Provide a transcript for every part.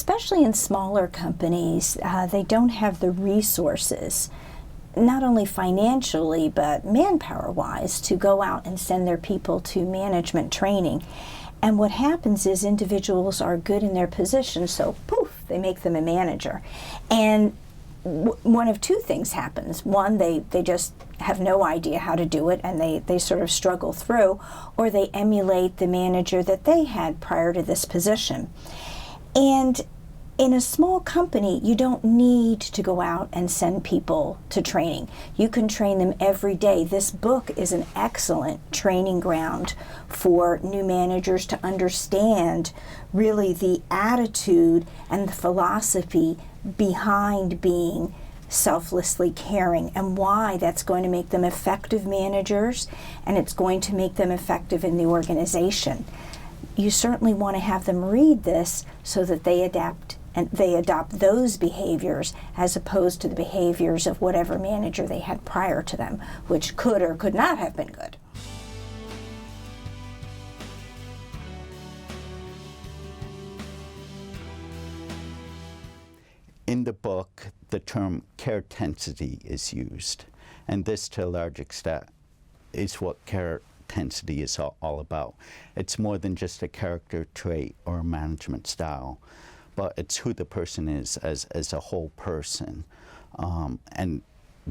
especially in smaller companies, they don't have the resources, not only financially, but manpower-wise, to go out and send their people to management training. And what happens is individuals are good in their position, so poof, they make them a manager. And one of two things happens. One, they just have no idea how to do it, and they sort of struggle through, or they emulate the manager that they had prior to this position. And in a small company, you don't need to go out and send people to training. You can train them every day. This book is an excellent training ground for new managers to understand really the attitude and the philosophy behind being selflessly caring, and why that's going to make them effective managers, and it's going to make them effective in the organization. You certainly want to have them read this so that they adapt and they adopt those behaviors as opposed to the behaviors of whatever manager they had prior to them, which could or could not have been good. In the book, the term caretensity is used, and this, to a large extent, is what caretensity is all about. It's more than just a character trait or a management style, but it's who the person is as a whole person, and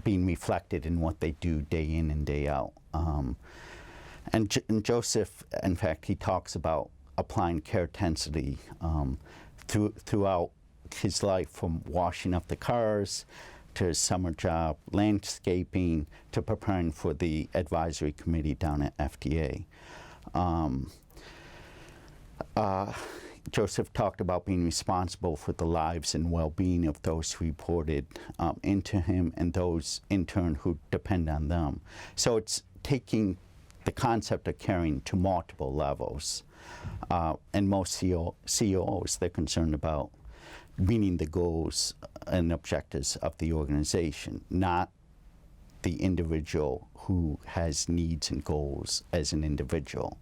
being reflected in what they do day in and day out. And Joseph, in fact, he talks about applying caretensity throughout his life, from washing up the cars to his summer job, landscaping, to preparing for the advisory committee down at FDA. Joseph talked about being responsible for the lives and well-being of those who reported into him and those in turn who depend on them. So it's taking the concept of caring to multiple levels. And most CEOs, they're concerned about meeting the goals and objectives of the organization, not the individual who has needs and goals as an individual.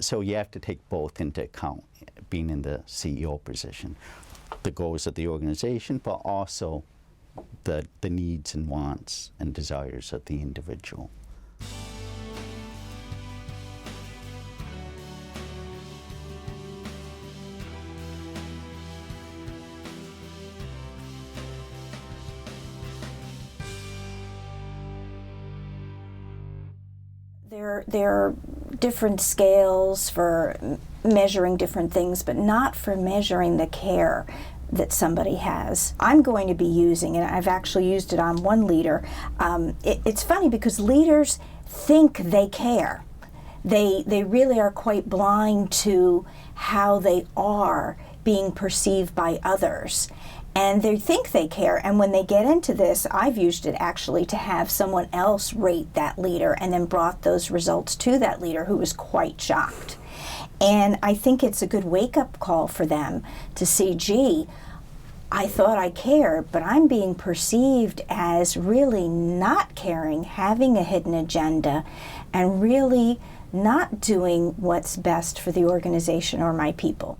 So you have to take both into account, being in the CEO position, the goals of the organization, but also the needs and wants and desires of the individual. There are different scales for measuring different things, but not for measuring the care that somebody has. I'm going to be using, and I've actually used it on one leader. It's funny because leaders think they care. They really are quite blind to how they are being perceived by others. And they think they care, and when they get into this, I've used it actually to have someone else rate that leader and then brought those results to that leader, who was quite shocked. And I think it's a good wake-up call for them to see, gee, I thought I cared, but I'm being perceived as really not caring, having a hidden agenda, and really not doing what's best for the organization or my people.